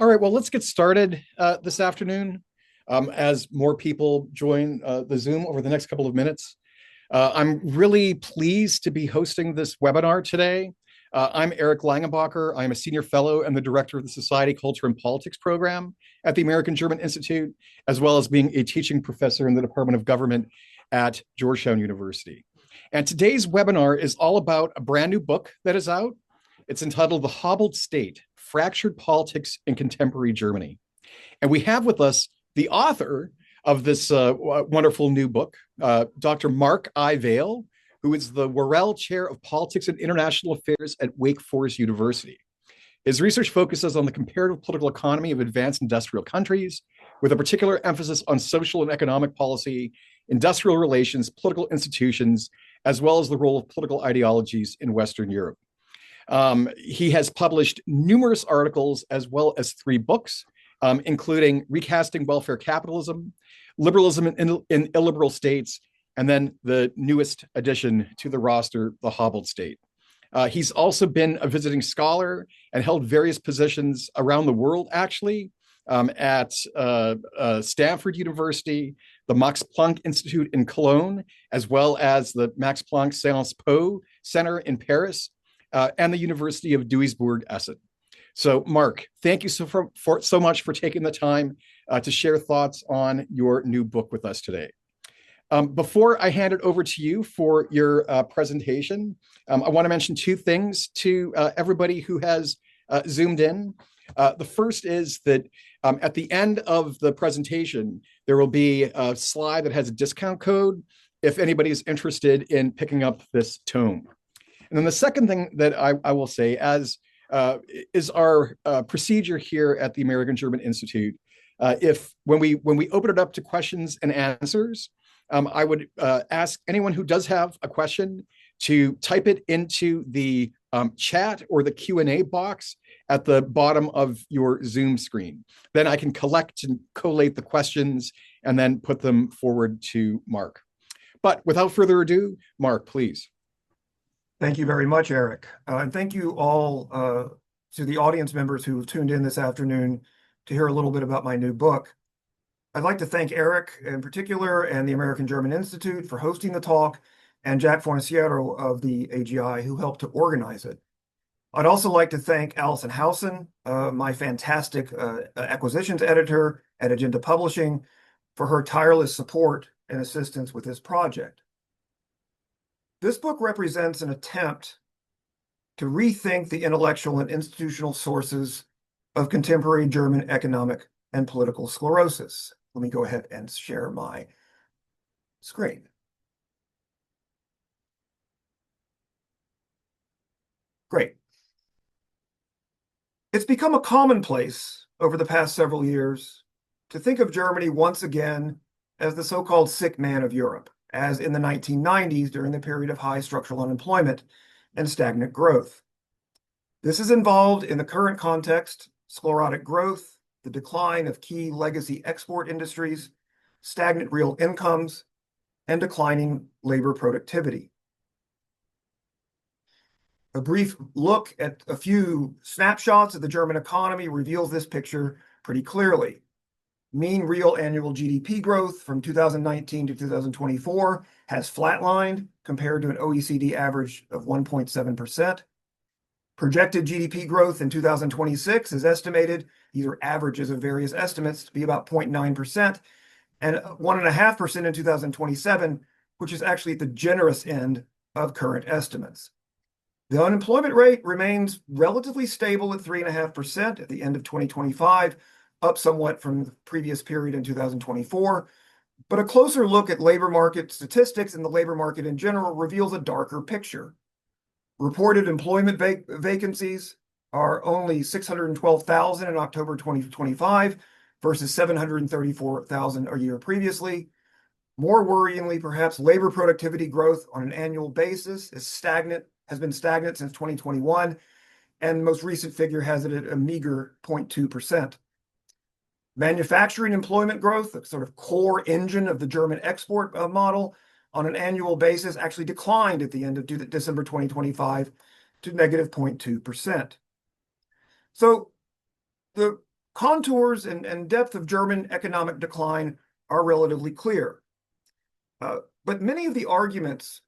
All right, well, let's get started this afternoon as more people join the Zoom over the next couple of minutes. I'm really pleased to be hosting this webinar today. I'm Eric Langenbacher. I'm a senior fellow and the director of the Society, Culture, and Politics program at the American German Institute, as well as being a teaching professor in the Department of Government at Georgetown University. And today's webinar is all about a brand new book that is out. It's entitled The Hobbled State, Fractured Politics in Contemporary Germany. And we have with us the author of this wonderful new book, Dr. Mark I. Vail, who is the Worrell Chair of Politics and International Affairs at Wake Forest University. His research focuses on the comparative political economy of advanced industrial countries, with a particular emphasis on social and economic policy, industrial relations, political institutions, as well as the role of political ideologies in Western Europe. He has published numerous articles as well as 3 books, including Recasting Welfare Capitalism, Liberalism in Illiberal States, and then the newest addition to the roster, The Hobbled State. He's also been a visiting scholar and held various positions around the world, actually, at Stanford University, the Max Planck Institute in Cologne, as well as the Max Planck Sciences Po Center in Paris, and the University of Duisburg-Essen. So, Mark, thank you so much for taking the time to share thoughts on your new book with us today. Before I hand it over to you for your presentation, I want to mention 2 things to everybody who has Zoomed in. The first is that at the end of the presentation, there will be a slide that has a discount code if anybody is interested in picking up this tome. And then the second thing that I will say, as is our procedure here at the American German Institute, when we open it up to questions and answers, I would ask anyone who does have a question to type it into the chat or the Q&A box at the bottom of your Zoom screen. Then I can collect and collate the questions and then put them forward to Mark. But without further ado, Mark, please. Thank you very much, Eric. And thank you all to the audience members who have tuned in this afternoon to hear a little bit about my new book. I'd like to thank Eric in particular and the American German Institute for hosting the talk, and Jack Fornaciero of the AGI who helped to organize it. I'd also like to thank Alison Howson, my fantastic acquisitions editor at Agenda Publishing, for her tireless support and assistance with this project. This book represents an attempt to rethink the intellectual and institutional sources of contemporary German economic and political sclerosis. Let me go ahead and share my screen. Great. It's become a commonplace over the past several years to think of Germany once again as the so-called sick man of Europe, as in the 1990s during the period of high structural unemployment and stagnant growth. This is involved in the current context, sclerotic growth, the decline of key legacy export industries, stagnant real incomes, and declining labor productivity. A brief look at a few snapshots of the German economy reveals this picture pretty clearly. Mean real annual GDP growth from 2019 to 2024 has flatlined compared to an OECD average of 1.7%. Projected GDP growth in 2026 is estimated, these are averages of various estimates, to be about 0.9%, and 1.5% in 2027, which is actually at the generous end of current estimates. The unemployment rate remains relatively stable at 3.5% at the end of 2025, up somewhat from the previous period in 2024. But a closer look at labor market statistics and the labor market in general reveals a darker picture. Reported employment vacancies are only 612,000 in October 2025 versus 734,000 a year previously. More worryingly, perhaps, labor productivity growth on an annual basis has been stagnant since 2021, and the most recent figure has it at a meager 0.2%. Manufacturing employment growth, the sort of core engine of the German export model, on an annual basis actually declined at the end of December 2025 to negative 0.2%. So the contours and depth of German economic decline are relatively clear. But many of the arguments,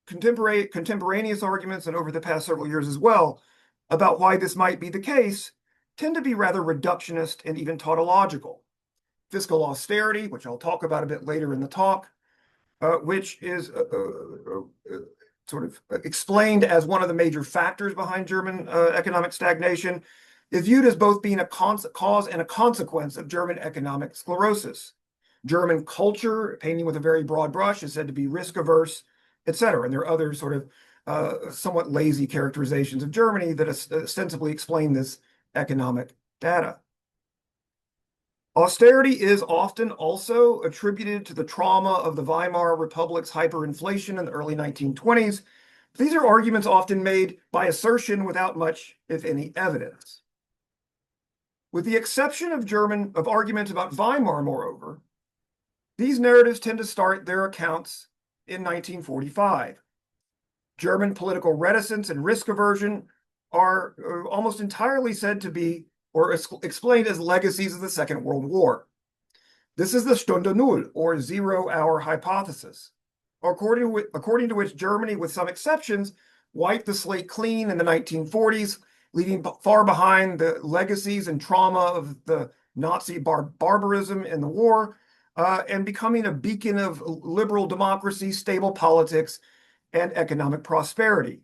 contemporaneous arguments, and over the past several years as well, about why this might be the case, tend to be rather reductionist and even tautological. Fiscal austerity, which I'll talk about a bit later in the talk, which is sort of explained as one of the major factors behind German economic stagnation, is viewed as both being a cause and a consequence of German economic sclerosis. German culture, painting with a very broad brush, is said to be risk averse, etc. And there are other sort of somewhat lazy characterizations of Germany that ostensibly explain this economic data. Austerity is often also attributed to the trauma of the Weimar Republic's hyperinflation in the early 1920s. These are arguments often made by assertion without much, if any, evidence. With the exception of arguments about Weimar, moreover, these narratives tend to start their accounts in 1945. German political reticence and risk aversion are almost entirely said to be or explained as legacies of the Second World War. This is the Stunde Null, or zero-hour hypothesis, according to which Germany, with some exceptions, wiped the slate clean in the 1940s, leaving far behind the legacies and trauma of the Nazi barbarism in the war, and becoming a beacon of liberal democracy, stable politics, and economic prosperity.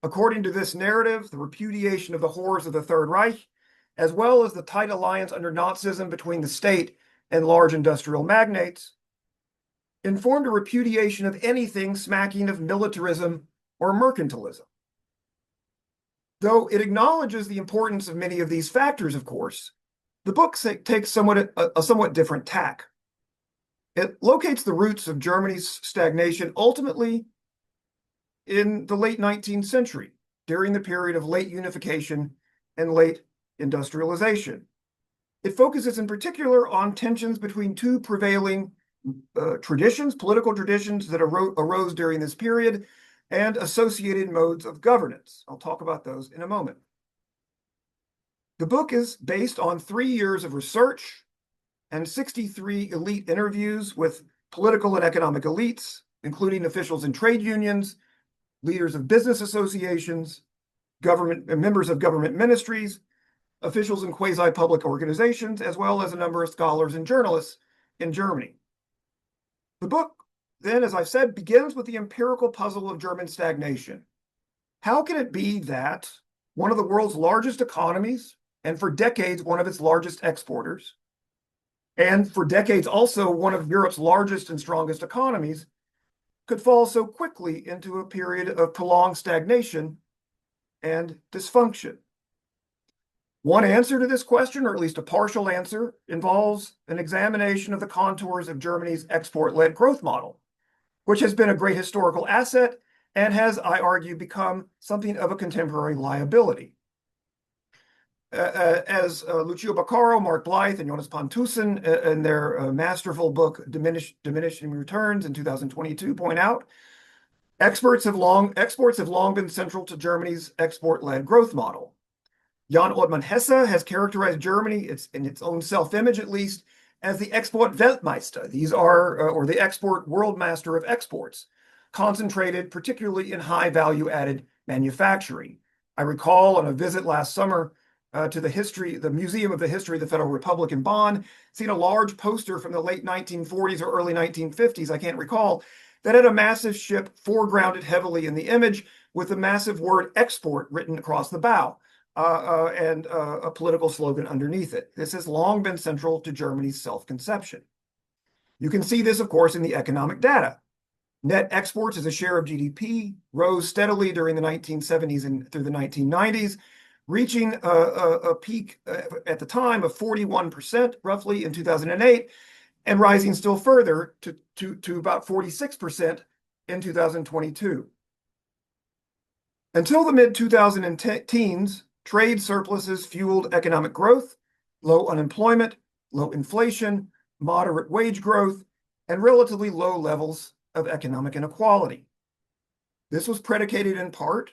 According to this narrative, the repudiation of the horrors of the Third Reich, as well as the tight alliance under Nazism between the state and large industrial magnates, informed a repudiation of anything smacking of militarism or mercantilism. Though it acknowledges the importance of many of these factors, of course, the book takes a somewhat different tack. It locates the roots of Germany's stagnation ultimately in the late 19th century, during the period of late unification and late industrialization. It focuses in particular on tensions between two prevailing political traditions that arose during this period, and associated modes of governance. I'll talk about those in a moment. The book is based on 3 years of research and 63 elite interviews with political and economic elites, including officials in trade unions, leaders of business associations, members of government ministries, officials in quasi-public organizations, as well as a number of scholars and journalists in Germany. The book, then, as I've said, begins with the empirical puzzle of German stagnation. How can it be that one of the world's largest economies, and for decades one of its largest exporters, and for decades also one of Europe's largest and strongest economies, could fall so quickly into a period of prolonged stagnation and dysfunction? One answer to this question, or at least a partial answer, involves an examination of the contours of Germany's export-led growth model, which has been a great historical asset and has, I argue, become something of a contemporary liability. As Lucio Baccaro, Mark Blythe, and Jonas Pontussen in their masterful book Diminishing Returns in 2022 point out, exports have long been central to Germany's export-led growth model. Jan Ottmann Hesse has characterized Germany, in its own self-image at least, as the Export-Weltmeister. These are, or the export world master of exports, concentrated particularly in high value-added manufacturing. I recall on a visit last summer to the Museum of the History of the Federal Republic in Bonn, seeing a large poster from the late 1940s or early 1950s, I can't recall, that had a massive ship foregrounded heavily in the image with the massive word export written across the bow. And a political slogan underneath it. This has long been central to Germany's self-conception. You can see this, of course, in the economic data. Net exports as a share of GDP rose steadily during the 1970s and through the 1990s, reaching a peak at the time of 41% roughly in 2008, and rising still further to about 46% in 2022. Until the mid-2010s, trade surpluses fueled economic growth, low unemployment, low inflation, moderate wage growth, and relatively low levels of economic inequality. This was predicated in part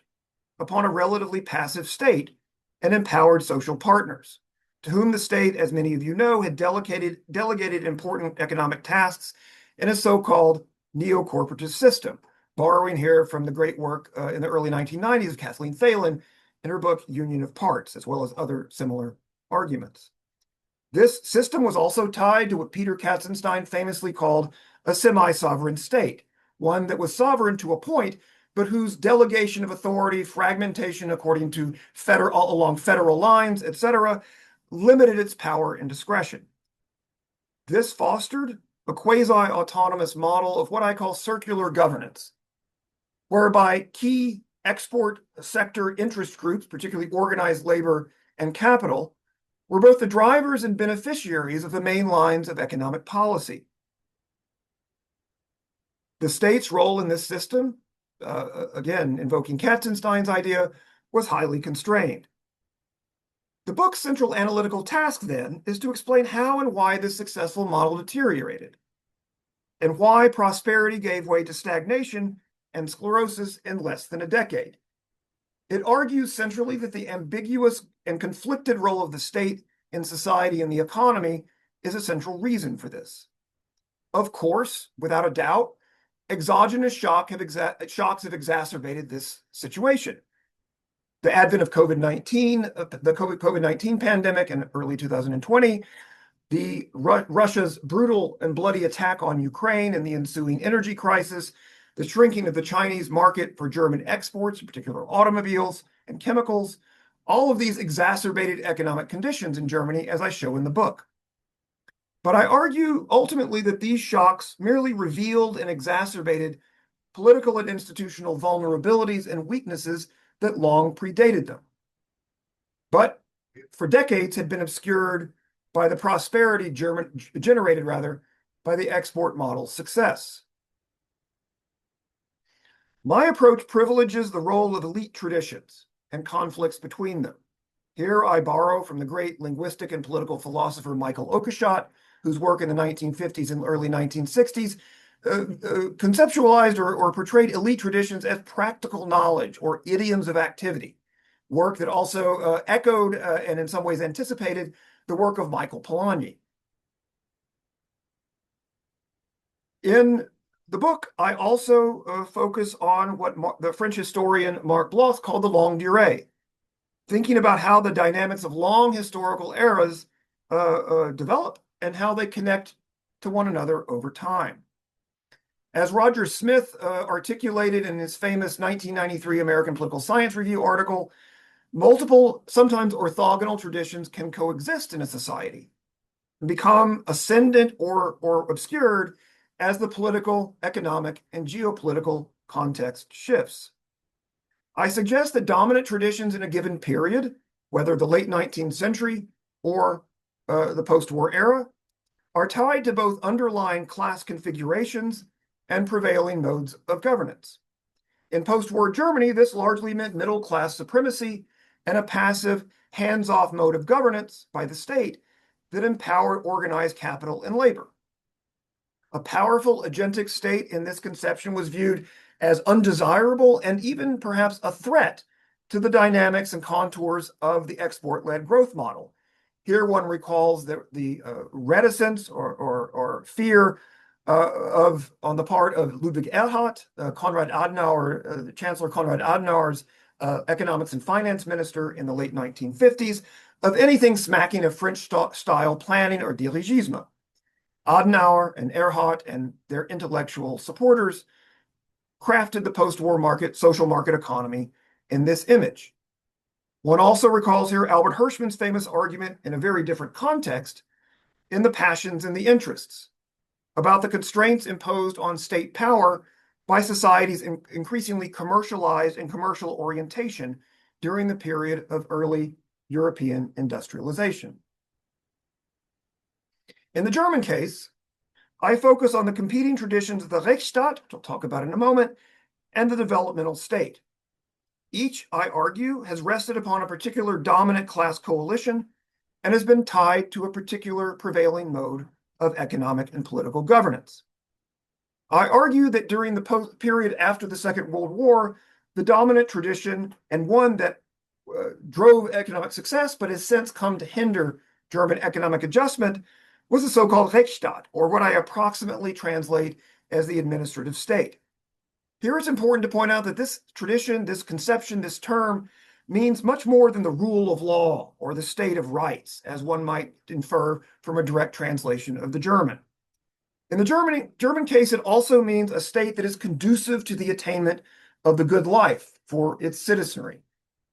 upon a relatively passive state and empowered social partners. to whom the state, as many of you know, had delegated important economic tasks in a so-called neo-corporatist system, borrowing here from the great work in the early 1990s of Kathleen Phelan in her book Union of Parts, as well as other similar arguments. This system was also tied to what Peter Katzenstein famously called a semi-sovereign state, one that was sovereign to a point, but whose delegation of authority, fragmentation according to along federal lines, etc., limited its power and discretion. This fostered a quasi-autonomous model of what I call circular governance, whereby key export sector interest groups, particularly organized labor and capital, were both the drivers and beneficiaries of the main lines of economic policy. The state's role in this system, again, invoking Katzenstein's idea, was highly constrained. The book's central analytical task, then, is to explain how and why this successful model deteriorated, and why prosperity gave way to stagnation and sclerosis in less than a decade. It argues centrally that the ambiguous and conflicted role of the state in society and the economy is a central reason for this. Of course, without a doubt, exogenous shocks have exacerbated this situation. The advent of COVID-19, the COVID-19 pandemic in early 2020, Russia's brutal and bloody attack on Ukraine and the ensuing energy crisis, the shrinking of the Chinese market for German exports, in particular automobiles and chemicals, all of these exacerbated economic conditions in Germany, as I show in the book. But I argue ultimately that these shocks merely revealed and exacerbated political and institutional vulnerabilities and weaknesses that long predated them, but for decades had been obscured by the prosperity generated by the export model's success. My approach privileges the role of elite traditions and conflicts between them. Here I borrow from the great linguistic and political philosopher Michael Oakeshott, whose work in the 1950s and early 1960s conceptualized or portrayed elite traditions as practical knowledge or idioms of activity, work that also echoed and in some ways anticipated the work of Michael Polanyi. In the book, I also focus on what the French historian Marc Bloch called the longue durée, thinking about how the dynamics of long historical eras develop and how they connect to one another over time. As Roger Smith articulated in his famous 1993 American Political Science Review article, multiple, sometimes orthogonal traditions can coexist in a society and become ascendant or obscured as the political, economic, and geopolitical context shifts. I suggest that dominant traditions in a given period, whether the late 19th century or the post-war era, are tied to both underlying class configurations and prevailing modes of governance. In post-war Germany, this largely meant middle-class supremacy and a passive, hands-off mode of governance by the state that empowered organized capital and labor. A powerful agentic state in this conception was viewed as undesirable and even perhaps a threat to the dynamics and contours of the export-led growth model. Here one recalls the reticence or fear on the part of Ludwig Erhard, Konrad Adenauer, Chancellor Konrad Adenauer's economics and finance minister in the late 1950s, of anything smacking of French-style planning or dirigisme. Adenauer and Erhard and their intellectual supporters crafted the post-war social market economy in this image. One also recalls here Albert Hirschman's famous argument in a very different context in The Passions and the Interests, about the constraints imposed on state power by society's increasingly commercialized and commercial orientation during the period of early European industrialization. In the German case, I focus on the competing traditions of the Rechtsstaat, which I'll talk about in a moment, and the developmental state. Each, I argue, has rested upon a particular dominant class coalition and has been tied to a particular prevailing mode of economic and political governance. I argue that during the period after the Second World War, the dominant tradition, and one that drove economic success but has since come to hinder German economic adjustment was the so-called Rechtsstaat, or what I approximately translate as the administrative state. Here it's important to point out that this tradition, this conception, this term means much more than the rule of law or the state of rights, as one might infer from a direct translation of the German. In the German case, it also means a state that is conducive to the attainment of the good life for its citizenry,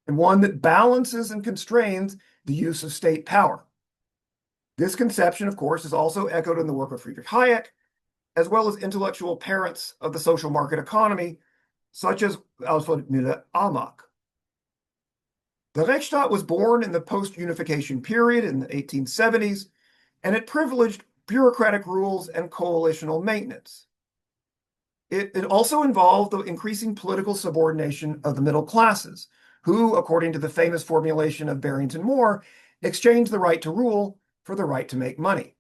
and one that balances and constrains the use of state power. This conception, of course, is also echoed in the work of Friedrich Hayek, as well as intellectual parents of the social market economy, such as Alfred Müller-Almack. The Rechtsstaat was born in the post-unification period in the 1870s, and it privileged bureaucratic rules and coalitional maintenance. It also involved the increasing political subordination of the middle classes, who, according to the famous formulation of Barrington Moore, exchanged the right to rule for the right to make money.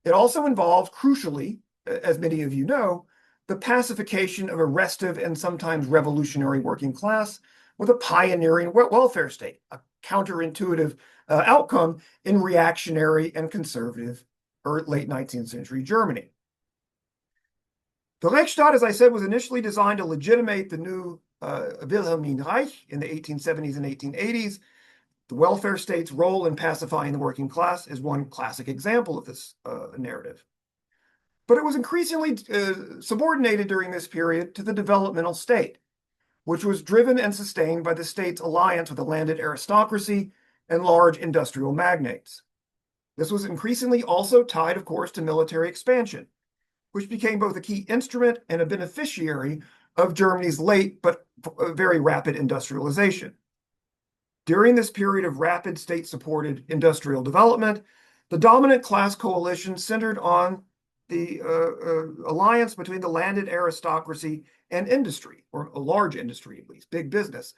It also involved, crucially, as many of you know, the pacification of a restive and sometimes revolutionary working class with a pioneering welfare state, a counterintuitive outcome in reactionary and conservative late 19th century Germany. The Rechtsstaat, as I said, was initially designed to legitimate the new Wilhelmine Reich in the 1870s and 1880s. The welfare state's role in pacifying the working class is one classic example of this narrative. But it was increasingly subordinated during this period to the developmental state, which was driven and sustained by the state's alliance with the landed aristocracy and large industrial magnates. This was increasingly also tied, of course, to military expansion, which became both a key instrument and a beneficiary of Germany's late but very rapid industrialization. During this period of rapid state-supported industrial development, the dominant class coalition centered on the alliance between the landed aristocracy and industry, or a large industry at least, big business,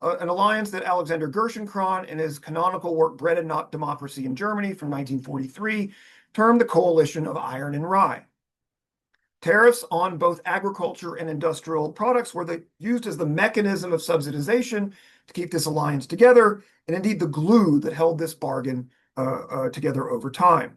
an alliance that Alexander Gerschenkron, in his canonical work Bread and Not Democracy in Germany from 1943, termed the coalition of iron and rye. Tariffs on both agriculture and industrial products were used as the mechanism of subsidization to keep this alliance together, and indeed the glue that held this bargain together over time.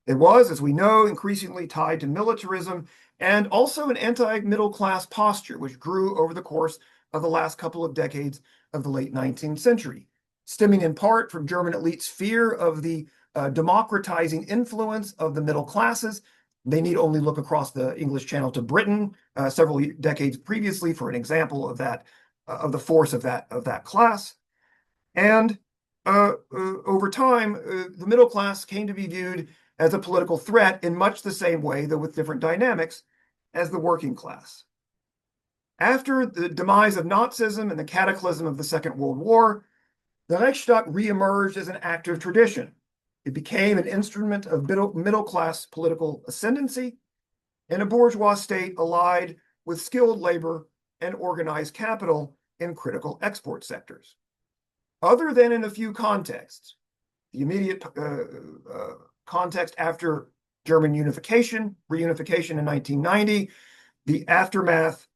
It was, as we know, increasingly tied to militarism and also an anti-middle class posture, which grew over the course of the last couple of decades of the late 19th century, stemming in part from German elites' fear of the democratizing influence of the middle classes. They need only look across the English Channel to Britain several decades previously for an example of that, of the force of that class. And over time, the middle class came to be viewed as a political threat in much the same way, though with different dynamics, as the working class. After the demise of Nazism and the cataclysm of the Second World War, the Rechtsstaat reemerged as an active tradition. It became an instrument of middle-class political ascendancy and a bourgeois state allied with skilled labor and organized capital in critical export sectors. Other than in a few contexts, the immediate context after German reunification in 1990, the aftermath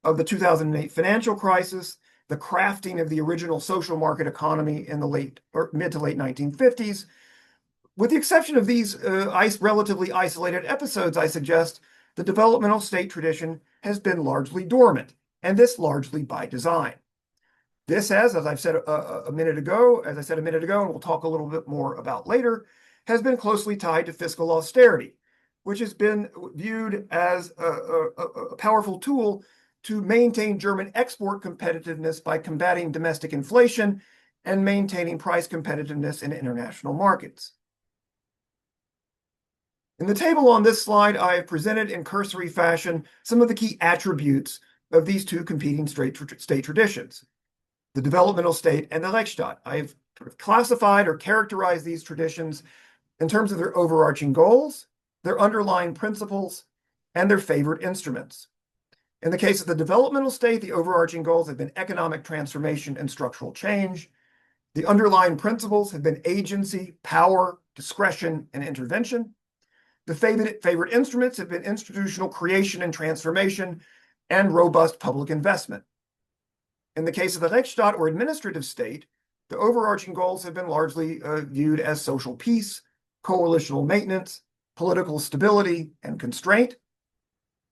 of the 2008 financial crisis, the crafting of the original social market economy in the mid to late 1950s. With the exception of these relatively isolated episodes, I suggest the developmental state tradition has been largely dormant, and this largely by design. This has, as I've said a minute ago, and we'll talk a little bit more about later, has been closely tied to fiscal austerity, which has been viewed as a powerful tool to maintain German export competitiveness by combating domestic inflation and maintaining price competitiveness in international markets. In the table on this slide, I have presented in cursory fashion some of the key attributes of these two competing state traditions, the developmental state and the Rechtsstaat. I have classified or characterized these traditions in terms of their overarching goals, their underlying principles, and their favored instruments. In the case of the developmental state, the overarching goals have been economic transformation and structural change. The underlying principles have been agency, power, discretion, and intervention. The favored instruments have been institutional creation and transformation and robust public investment. In the case of the Rechtsstaat or administrative state, The overarching goals have been largely viewed as social peace, coalitional maintenance, political stability, and constraint.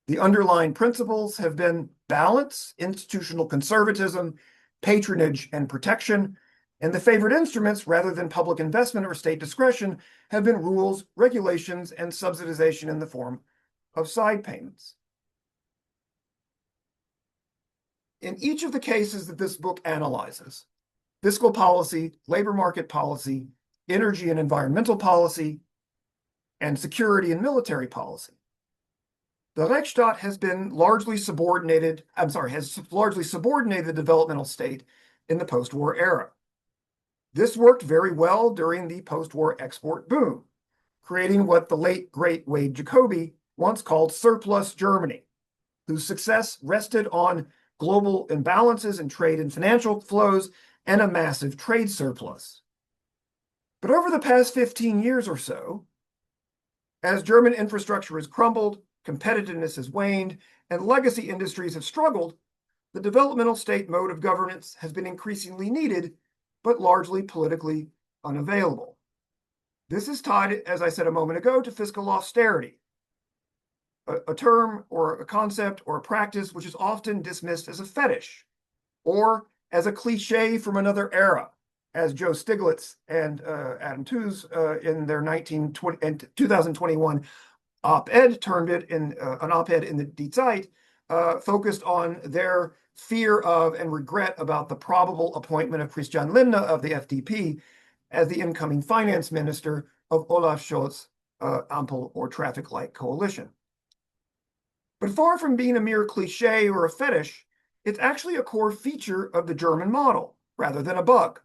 The underlying principles have been balance, institutional conservatism, patronage, and protection. And the favored instruments, rather than public investment or state discretion, have been rules, regulations, and subsidization in the form of side payments. In each of the cases that this book analyzes, fiscal policy, labor market policy, energy and environmental policy, and security and military policy, the Rechtsstaat has largely subordinated the developmental state in the post-war era. This worked very well during the post-war export boom, creating what the late great Wade Jacoby once called surplus Germany, whose success rested on global imbalances in trade and financial flows and a massive trade surplus. But over the past 15 years or so, as German infrastructure has crumbled, competitiveness has waned, and legacy industries have struggled, the developmental state mode of governance has been increasingly needed, but largely politically unavailable. This is tied, as I said a moment ago, to fiscal austerity, a term or a concept or a practice which is often dismissed as a fetish or as a cliche from another era, as Joe Stiglitz and Adam Tooze in their 2021 op-ed termed it, in an op-ed in the Die Zeit, focused on their fear of and regret about the probable appointment of Christian Lindner of the FDP as the incoming finance minister of Olaf Scholz's Ampel or traffic light coalition. But far from being a mere cliche or a fetish, it's actually a core feature of the German model rather than a bug.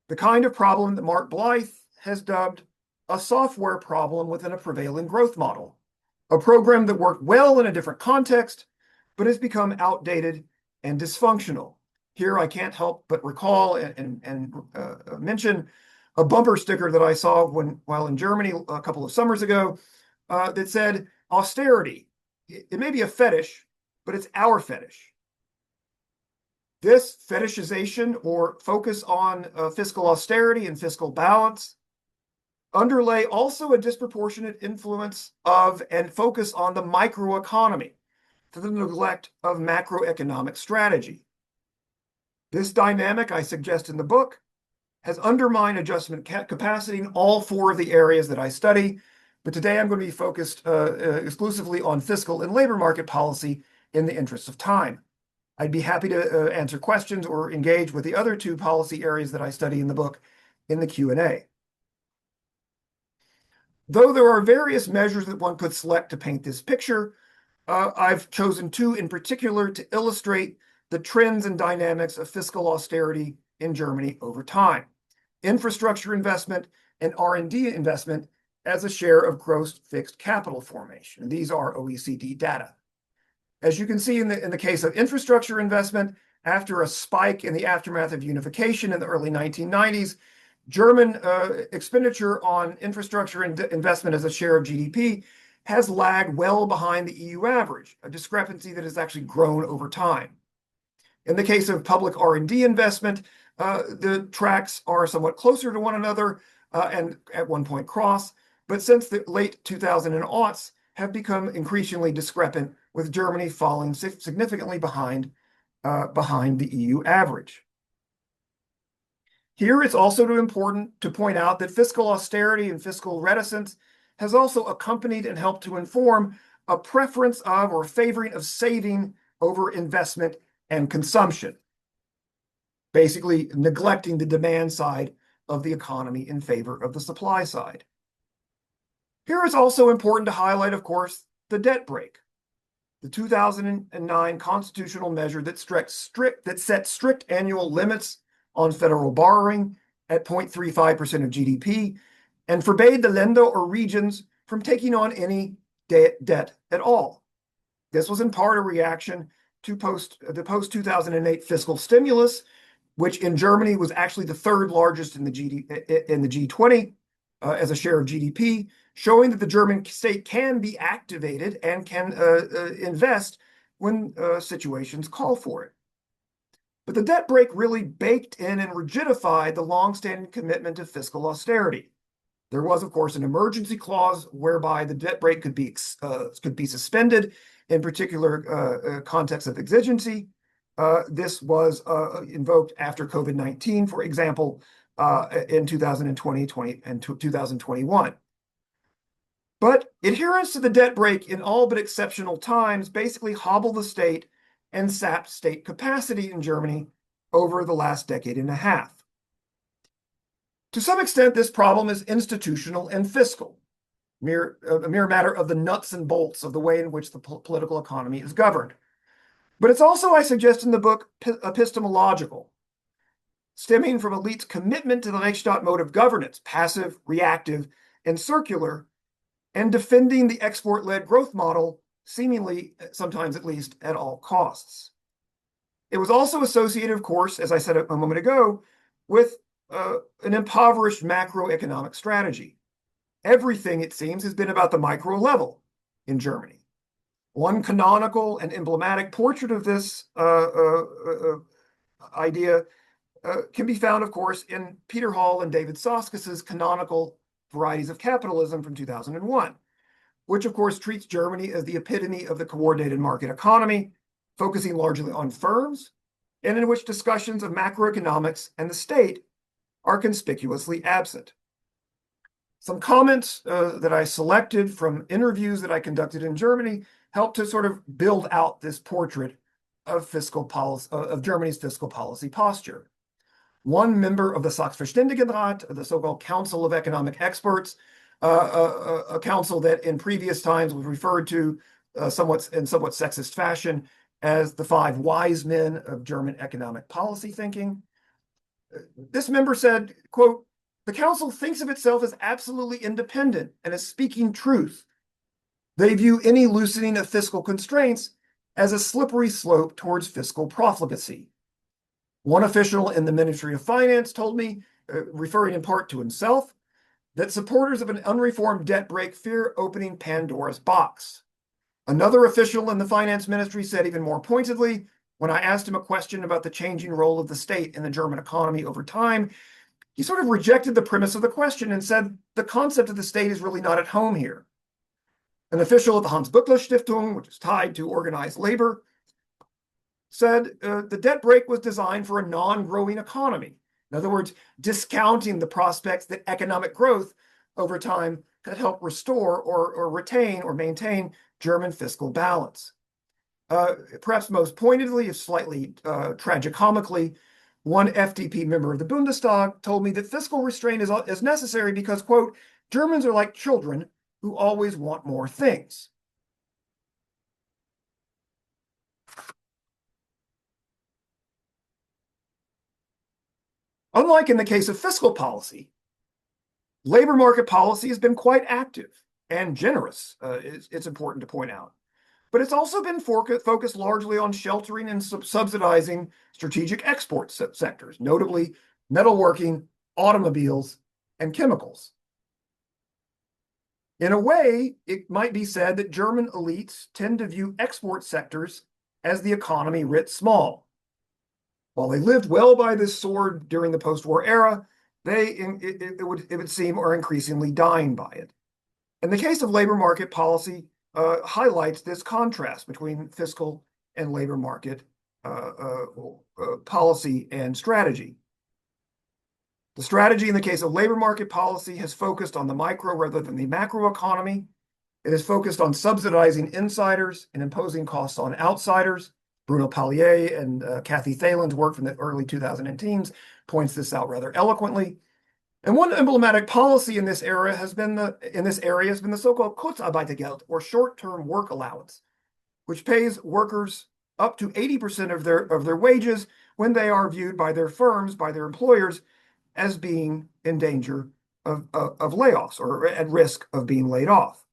The kind of problem that Mark Blyth has dubbed a software problem within a prevailing growth model, a program that worked well in a different context, but has become outdated and dysfunctional. Here I can't help but recall and mention a bumper sticker that I saw while in Germany a couple of summers ago that said, austerity, it may be a fetish, but it's our fetish. This fetishization or focus on fiscal austerity and fiscal balance underlay also a disproportionate influence of and focus on the microeconomy to the neglect of macroeconomic strategy. This dynamic, I suggest in the book, has undermined adjustment capacity in all four of the areas that I study, but today I'm going to be focused exclusively on fiscal and labor market policy in the interest of time. I'd be happy to answer questions or engage with the other two policy areas that I study in the book in the Q&A. Though there are various measures that one could select to paint this picture, I've chosen two in particular to illustrate the trends and dynamics of fiscal austerity in Germany over time: infrastructure investment and R&D investment as a share of gross fixed capital formation. These are OECD data. As you can see in the case of infrastructure investment, after a spike in the aftermath of unification in the early 1990s, German expenditure on infrastructure investment as a share of GDP has lagged well behind the EU average, a discrepancy that has actually grown over time. In the case of public R&D investment, the tracks are somewhat closer to one another and at one point cross, but since the late 2000s have become increasingly discrepant, with Germany falling significantly behind the EU average. Here, it's also important to point out that fiscal austerity and fiscal reticence has also accompanied and helped to inform a preference of or favoring of saving over investment and consumption, basically neglecting the demand side of the economy in favor of the supply side. Here it's also important to highlight, of course, the debt brake, the 2009 constitutional measure that set strict annual limits on federal borrowing at 0.35% of GDP and forbade the Länder or regions from taking on any debt at all. This was in part a reaction to the post-2008 fiscal stimulus, which in Germany was actually the third largest in the G20 as a share of GDP, showing that the German state can be activated and can invest when situations call for it. But the debt brake really baked in and rigidified the longstanding commitment to fiscal austerity. There was, of course, an emergency clause whereby the debt brake could be suspended in particular contexts of exigency. This was invoked after COVID-19, for example, in 2020 and 2021. But adherence to the debt brake in all but exceptional times basically hobbled the state and sapped state capacity in Germany over the last decade and a half. To some extent, this problem is institutional and fiscal, a mere matter of the nuts and bolts of the way in which the political economy is governed. But it's also, I suggest in the book, epistemological, stemming from elites' commitment to the Rechtsstaat mode of governance, passive, reactive, and circular, and defending the export-led growth model, seemingly, sometimes at least, at all costs. It was also associated, of course, as I said a moment ago, with an impoverished macroeconomic strategy. Everything, it seems, has been about the micro level in Germany. One canonical and emblematic portrait of this idea can be found, of course, in Peter Hall and David Soskis's canonical Varieties of Capitalism from 2001, which, of course, treats Germany as the epitome of the coordinated market economy, focusing largely on firms, and in which discussions of macroeconomics and the state are conspicuously absent. Some comments that I selected from interviews that I conducted in Germany help to sort of build out this portrait of fiscal policy, of Germany's fiscal policy posture. One member of the Sachverständigenrat, the so-called Council of Economic Experts, a council that in previous times was referred to somewhat sexist fashion as the five wise men of German economic policy thinking. This member said, quote, "The council thinks of itself as absolutely independent and as speaking truth. They view any loosening of fiscal constraints as a slippery slope towards fiscal profligacy." One official in the Ministry of Finance told me, referring in part to himself, that supporters of an unreformed debt brake fear opening Pandora's box. Another official in the finance ministry said even more pointedly, when I asked him a question about the changing role of the state in the German economy over time, he sort of rejected the premise of the question and said the concept of the state is really not at home here. An official at the Hans Buchler Stiftung, which is tied to organized labor, said the debt brake was designed for a non-growing economy. In other words, discounting the prospects that economic growth over time could help restore or retain or maintain German fiscal balance. Perhaps most pointedly, if slightly tragicomically, one FDP member of the Bundestag told me that fiscal restraint is necessary because, quote, Germans are like children who always want more things. Unlike in the case of fiscal policy, labor market policy has been quite active and generous, it's important to point out. But it's also been focused largely on sheltering and subsidizing strategic export sectors, notably metalworking, automobiles, and chemicals. In a way, it might be said that German elites tend to view export sectors as the economy writ small. While they lived well by this sword during the post-war era, it would seem, are increasingly dying by it. In the case of labor market policy, highlights this contrast between fiscal and labor market policy and strategy. The strategy in the case of labor market policy has focused on the micro rather than the macro economy. It is focused on subsidizing insiders and imposing costs on outsiders. Bruno Pallier and Kathy Thalen's work from the early 2010s points this out rather eloquently. And one emblematic policy in this area has been the so-called Kurzarbeitergeld, or short-term work allowance, which pays workers up to 80% of their wages when they are viewed by their firms, by their employers, as being in danger of layoffs or at risk of being laid off.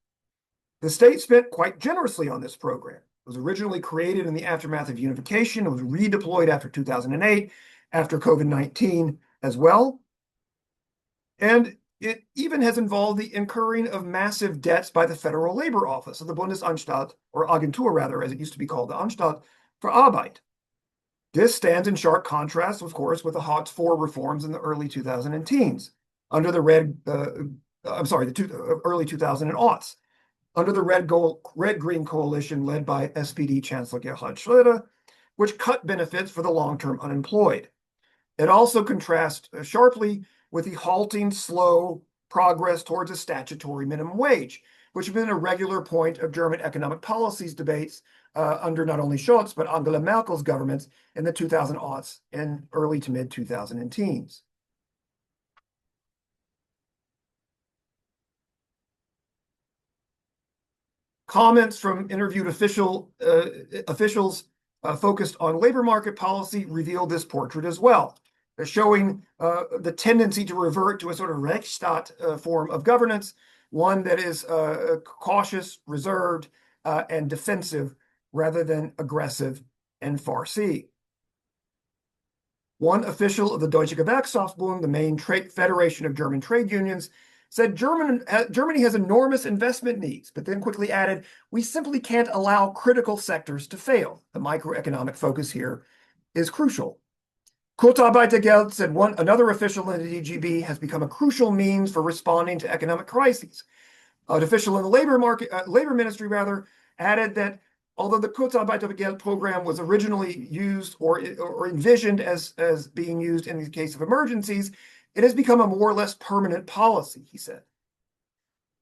The state spent quite generously on this program. It was originally created in the aftermath of unification. It was redeployed after 2008, after COVID-19 as well. And it even has involved the incurring of massive debts by the Federal Labor Office of the Bundesanstalt, or Agentur rather, as it used to be called, the Anstalt für Arbeit. This stands in sharp contrast, of course, with the Hartz IV reforms in the early 2010s, under the early 2000s, under the Red-Green coalition led by SPD Chancellor Gerhard Schröder, which cut benefits for the long-term unemployed. It also contrasts sharply with the halting, slow progress towards a statutory minimum wage, which has been a regular point of German economic policies debates under not only Scholz, but Angela Merkel's governments in the 2000s and early to mid 2010s. Comments from interviewed officials focused on labor market policy revealed this portrait as well, showing the tendency to revert to a sort of Rechtsstaat form of governance, one that is cautious, reserved, and defensive rather than aggressive and farci. One official of the Deutsche Gewerkschaftsbund, the main federation of German trade unions, said Germany has enormous investment needs, but then quickly added, we simply can't allow critical sectors to fail. The microeconomic focus here is crucial. Kurzarbeitergeld, said another official in the DGB, has become a crucial means for responding to economic crises. An official in the labor ministry added that although the Kurzarbeitergeld program was originally used or envisioned as being used in the case of emergencies, it has become a more or less permanent policy, he said.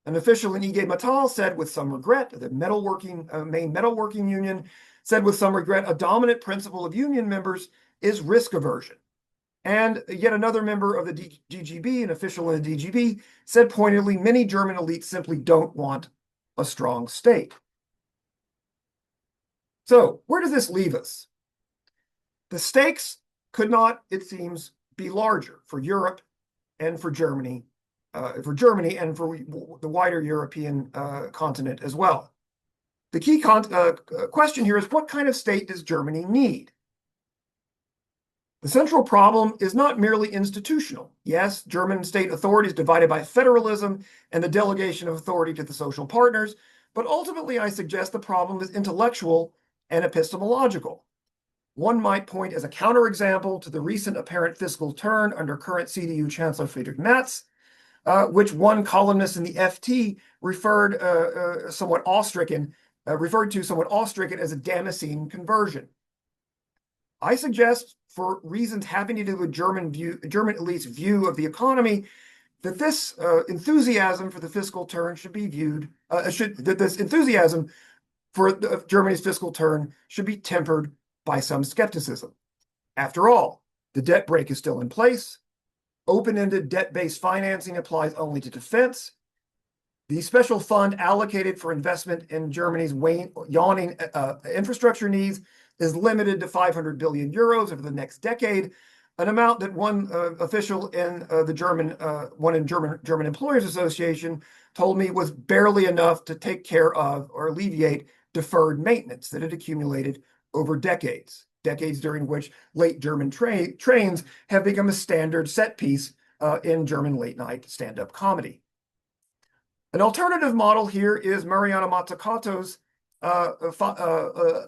An official in IG Metall said with some regret, the main metalworking union, said with some regret, a dominant principle of union members is risk aversion. And yet another member of the DGB, an official in the DGB, said pointedly, many German elites simply don't want a strong state. So where does this leave us? The stakes could not, it seems, be larger for Europe and for Germany and for the wider European continent as well. The key question here is, what kind of state does Germany need? The central problem is not merely institutional. Yes, German state authority is divided by federalism and the delegation of authority to the social partners, but ultimately I suggest the problem is intellectual and epistemological. One might point as a counterexample to the recent apparent fiscal turn under current CDU Chancellor Friedrich Merz, which one columnist in the FT referred to somewhat awe-stricken as a Damascene conversion. I suggest, for reasons having to do with German elites' view of the economy, that this enthusiasm for the fiscal turn should be viewed, that this enthusiasm for Germany's fiscal turn should be tempered by some skepticism. After all, the debt brake is still in place. Open-ended debt-based financing applies only to defense. The special fund allocated for investment in Germany's yawning infrastructure needs is limited to 500 billion euros over the next decade, an amount that one official in the German Employers Association told me was barely enough to take care of or alleviate deferred maintenance that had accumulated over decades during which late German trains have become a standard set piece in German late-night stand-up comedy. An alternative model here is Mariana Mazzucato's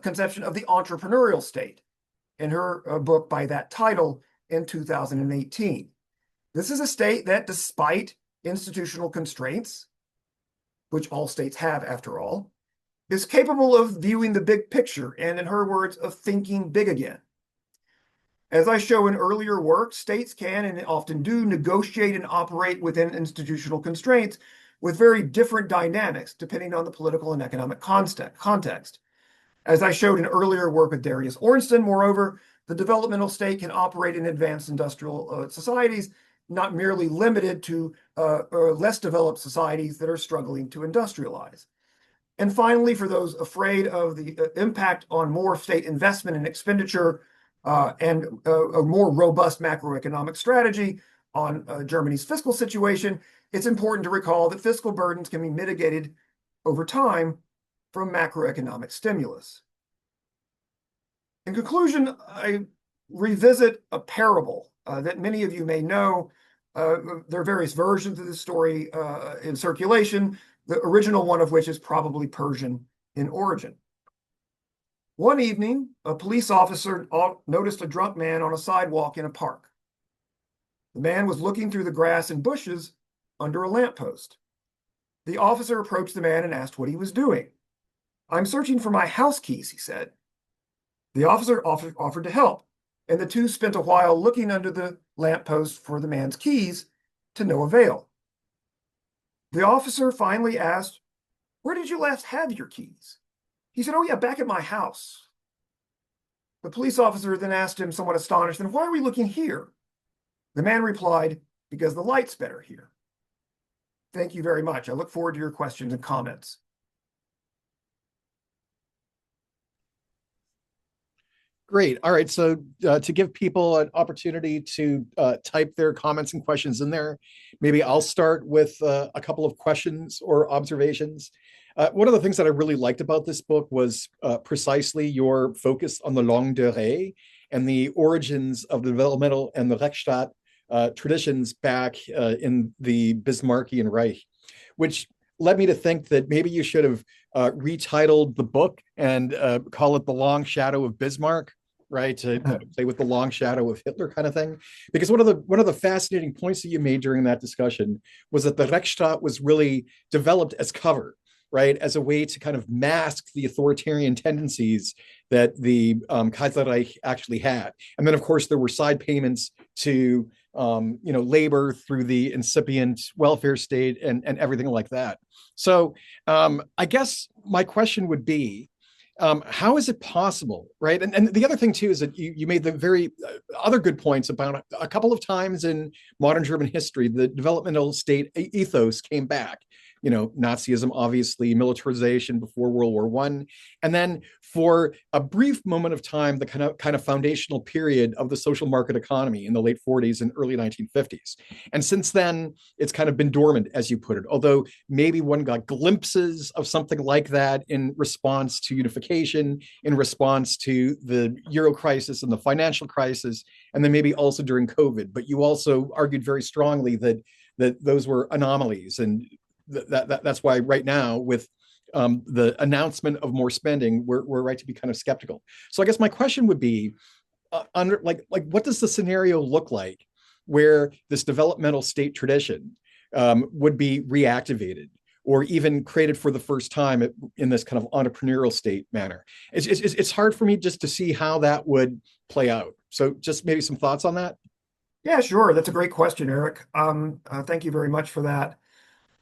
conception of the entrepreneurial state in her book by that title in 2018. This is a state that, despite institutional constraints, which all states have after all, is capable of viewing the big picture and, in her words, of thinking big again. As I show in earlier work, states can and often do negotiate and operate within institutional constraints with very different dynamics depending on the political and economic context. As I showed in earlier work with Darius Ornstein, moreover, the developmental state can operate in advanced industrial societies, not merely limited to less developed societies that are struggling to industrialize. And finally, for those afraid of the impact on more state investment and expenditure and a more robust macroeconomic strategy on Germany's fiscal situation, it's important to recall that fiscal burdens can be mitigated over time from macroeconomic stimulus. In conclusion, I revisit a parable that many of you may know. There are various versions of this story in circulation, the original one of which is probably Persian in origin. One evening, a police officer noticed a drunk man on a sidewalk in a park. The man was looking through the grass and bushes under a lamppost. The officer approached the man and asked what he was doing. "I'm searching for my house keys," he said. The officer offered to help, and the two spent a while looking under the lamppost for the man's keys, to no avail. The officer finally asked, "Where did you last have your keys?" He said, "Oh, yeah, back at my house." The police officer then asked him, somewhat astonished, "Then why are we looking here?" The man replied, "Because the light's better here." Thank you very much. I look forward to your questions and comments. Great. All right. So to give people an opportunity to type their comments and questions in there, maybe I'll start with a couple of questions or observations. One of the things that I really liked about this book was precisely your focus on the longue durée and the origins of the developmental and the Rechtsstaat traditions back in the Bismarckian Reich, which led me to think that maybe you should have retitled the book and call it The Long Shadow of Bismarck, right? To play with the long shadow of Hitler kind of thing. Because one of the fascinating points that you made during that discussion was that the Rechtsstaat was really developed as cover, right? As a way to kind of mask the authoritarian tendencies that the Kaiserreich actually had. And then, of course, there were side payments to labor through the incipient welfare state and everything like that. So I guess my question would be, how is it possible, right? And the other thing too is that you made the very other good points about a couple of times in modern German history, the developmental state ethos came back. Nazism, obviously, militarization before World War I. And then for a brief moment of time, the kind of foundational period of the social market economy in the late 40s and early 1950s. And since then, it's kind of been dormant, as you put it, although maybe one got glimpses of something like that in response to unification, in response to the Euro crisis and the financial crisis, and then maybe also during COVID. But you also argued very strongly that those were anomalies, and that's why right now with the announcement of more spending, we're right to be kind of skeptical. So I guess my question would be, under what does the scenario look like where this developmental state tradition would be reactivated or even created for the first time in this kind of entrepreneurial state manner? It's hard for me just to see how that would play out. So just maybe some thoughts on that. Yeah, sure. That's a great question, Eric. Thank you very much for that.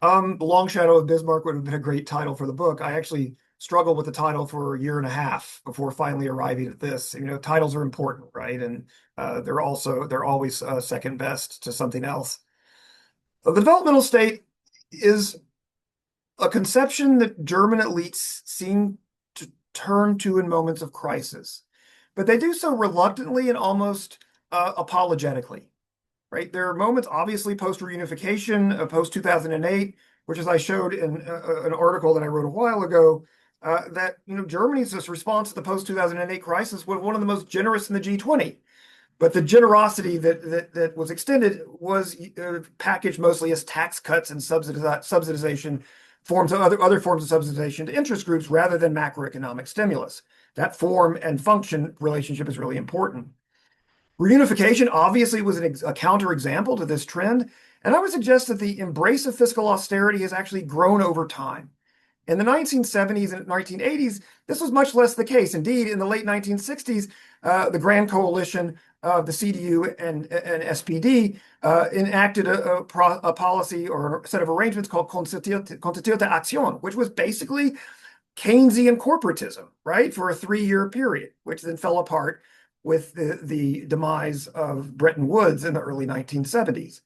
The Long Shadow of Bismarck would have been a great title for the book. I actually struggled with the title for a year and a half before finally arriving at this. Titles are important, right? And they're always second best to something else. The developmental state is a conception that German elites seem to turn to in moments of crisis, but they do so reluctantly and almost apologetically. Right? There are moments, obviously, post-reunification, post-2008, which, as I showed in an article that I wrote a while ago, that Germany's response to the post-2008 crisis was one of the most generous in the G20. But the generosity that was extended was packaged mostly as tax cuts and subsidization forms of other forms of subsidization to interest groups rather than macroeconomic stimulus. That form and function relationship is really important. Reunification obviously was a counterexample to this trend, and I would suggest that the embrace of fiscal austerity has actually grown over time. In the 1970s and 1980s, this was much less the case. Indeed, in the late 1960s, the Grand Coalition of the CDU and SPD enacted a policy or a set of arrangements called Concertierte Aktion, which was basically Keynesian corporatism, right, for a 3-year period, which then fell apart with the demise of Bretton Woods in the early 1970s.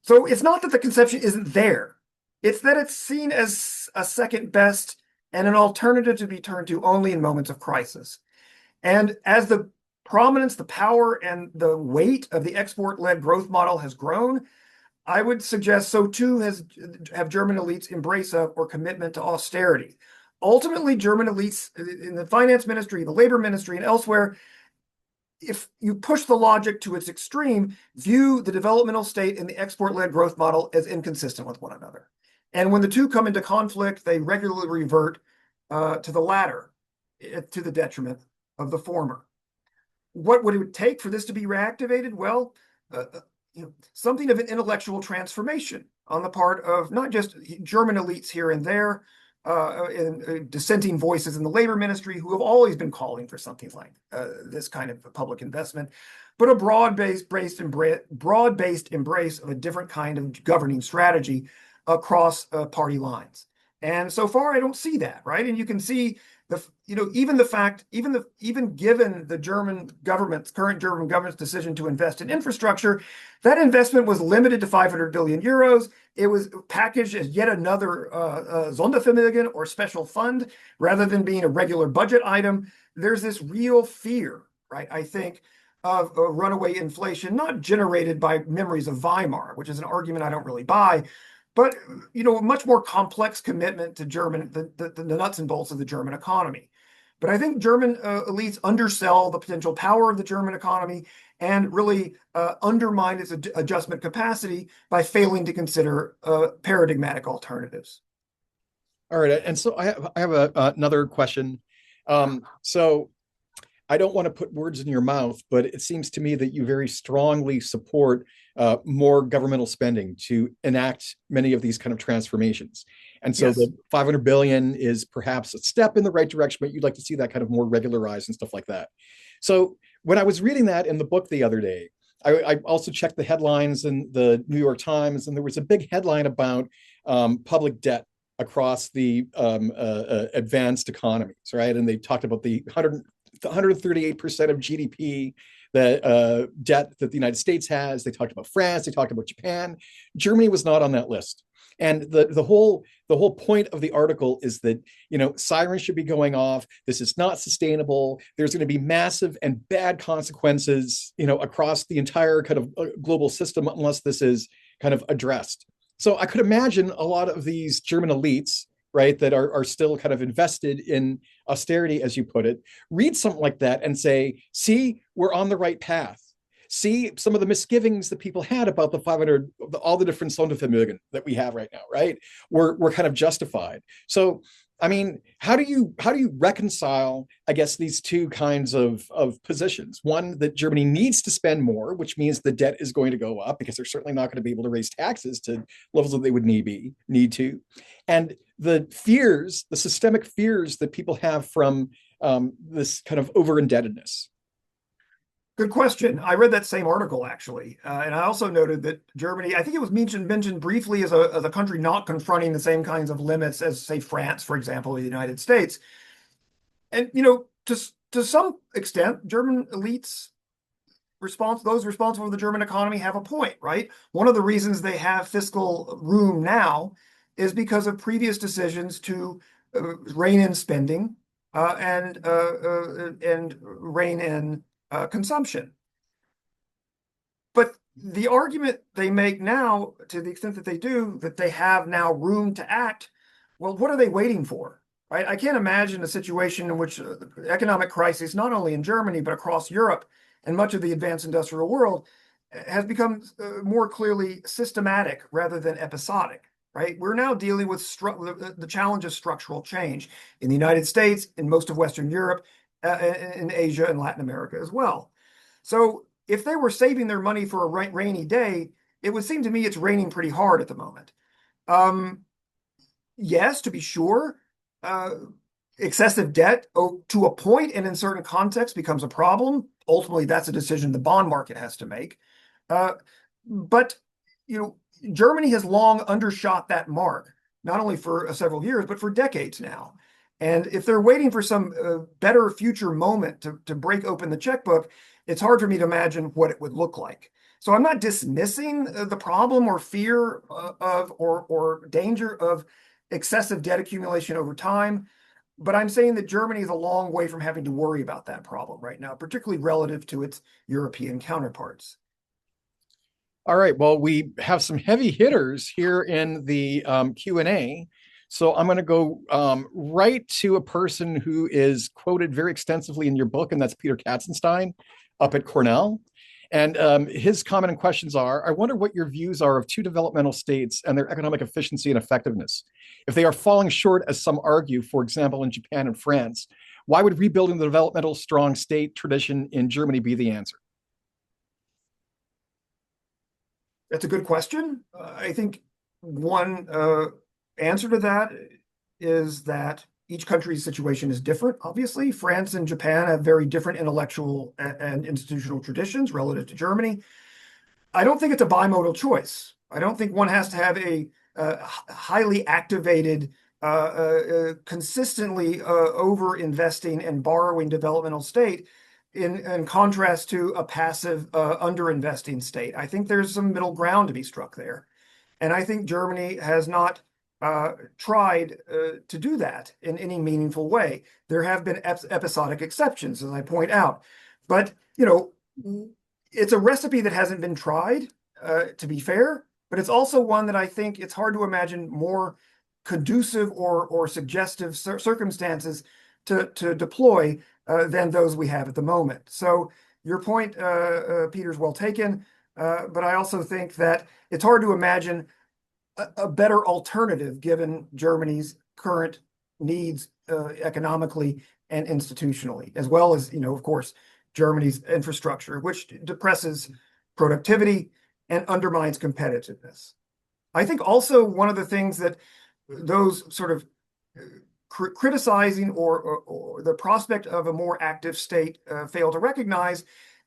So it's not that the conception isn't there. It's that it's seen as a second best and an alternative to be turned to only in moments of crisis. And as the prominence, the power, and the weight of the export-led growth model has grown, I would suggest so too have German elites' embrace of or commitment to austerity. Ultimately, German elites in the finance ministry, the labor ministry, and elsewhere, if you push the logic to its extreme, view the developmental state and the export-led growth model as inconsistent with one another. And when the two come into conflict, they regularly revert to the latter. to the detriment of the former. What would it take for this to be reactivated? Well, something of an intellectual transformation on the part of not just German elites here and there, and dissenting voices in the labor ministry who have always been calling for something like this kind of public investment, but a broad-based embrace of a different kind of governing strategy across party lines. And so far, I don't see that, right? And you can see even given the current German government's decision to invest in infrastructure, that investment was limited to 500 billion euros. It was packaged as yet another Sondervermögen or special fund rather than being a regular budget item. There's this real fear, right? I think of runaway inflation, not generated by memories of Weimar, which is an argument I don't really buy, but a much more complex commitment to the nuts and bolts of the German economy. But I think German elites undersell the potential power of the German economy and really undermine its adjustment capacity by failing to consider paradigmatic alternatives. All right, and so I have another question. So I don't want to put words in your mouth, but it seems to me that you very strongly support more governmental spending to enact many of these kind of transformations. And so the 500 billion is perhaps a step in the right direction, but you'd like to see that kind of more regularized and stuff like that. So when I was reading that in the book the other day, I also checked the headlines in the New York Times, and there was a big headline about public debt across the advanced economies, right? And they talked about the 138% of GDP, the debt that the United States has. They talked about France. They talked about Japan. Germany was not on that list. And the whole point of the article is that sirens should be going off. This is not sustainable. There's going to be massive and bad consequences, across the entire kind of global system unless this is kind of addressed. So I could imagine a lot of these German elites, right, that are still kind of invested in austerity, as you put it, read something like that and say, see, we're on the right path. See some of the misgivings that people had about the 500, all the different Sondervermögen that we have right now, right? We're kind of justified. So, I mean, how do you reconcile, I guess, these two kinds of positions? One, that Germany needs to spend more, which means the debt is going to go up because they're certainly not going to be able to raise taxes to levels that they would need to. And the fears, the systemic fears that people have from this kind of over-indebtedness. Good question. I read that same article, actually. And I also noted that Germany, I think it was mentioned briefly as a country not confronting the same kinds of limits as, say, France, for example, or the United States. And, to some extent, German elites, those responsible for the German economy have a point, right? One of the reasons they have fiscal room now is because of previous decisions to rein in spending and rein in consumption. But the argument they make now, to the extent that they do, that they have now room to act, well, what are they waiting for? Right? I can't imagine a situation in which economic crisis, not only in Germany, but across Europe and much of the advanced industrial world, has become more clearly systematic rather than episodic. Right? We're now dealing with the challenge of structural change in the United States, in most of Western Europe, in Asia and Latin America as well. So if they were saving their money for a rainy day, it would seem to me it's raining pretty hard at the moment. Yes, to be sure, excessive debt to a point and in certain contexts becomes a problem. Ultimately, that's a decision the bond market has to make. But Germany has long undershot that mark, not only for several years, but for decades now. And if they're waiting for some better future moment to break open the checkbook, it's hard for me to imagine what it would look like. So I'm not dismissing the problem or fear of or danger of excessive debt accumulation over time, but I'm saying that Germany is a long way from having to worry about that problem right now, particularly relative to its European counterparts. All right. Well, we have some heavy hitters here in the Q&A. So I'm going to go right to a person who is quoted very extensively in your book, and that's Peter Katzenstein up at Cornell. And his comment and questions are, I wonder what your views are of two developmental states and their economic efficiency and effectiveness. If they are falling short, as some argue, for example, in Japan and France, Why would rebuilding the developmental strong state tradition in Germany be the answer? That's a good question. I think one answer to that is that each country's situation is different. Obviously, France and Japan have very different intellectual and institutional traditions relative to Germany. I don't think it's a bimodal choice. I don't think one has to have a highly activated, consistently over investing and borrowing developmental state in contrast to a passive under investing state. I think there's some middle ground to be struck there. And I think Germany has not tried to do that in any meaningful way. There have been episodic exceptions, as I point out. But, it's a recipe that hasn't been tried, to be fair, but it's also one that I think it's hard to imagine more conducive or suggestive circumstances to deploy than those we have at the moment. So your point, Peter's well taken, but I also think that it's hard to imagine a better alternative given Germany's current needs economically and institutionally, as well as, of course, Germany's infrastructure, which depresses productivity and undermines competitiveness. I think also one of the things that those sort of criticizing or the prospect of a more active state fail to recognize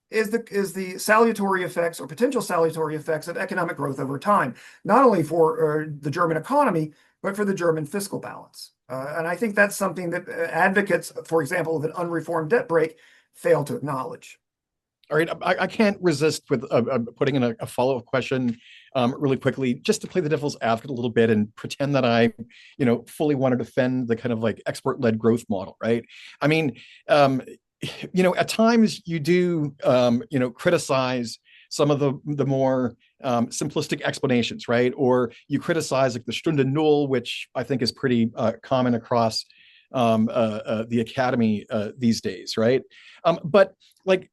is the salutary effects or potential salutary effects of economic growth over time, not only for the German economy, but for the German fiscal balance. And I think that's something that advocates, for example, of an unreformed debt brake fail to acknowledge. All right, I can't resist with putting in a follow-up question really quickly, just to play the devil's advocate a little bit and pretend that I, fully want to defend the kind of like export-led growth model, right? I mean, at times you do, criticize some of the more simplistic explanations, right? Or you criticize like the Stunde Null, which I think is pretty common across the academy these days, right? But like,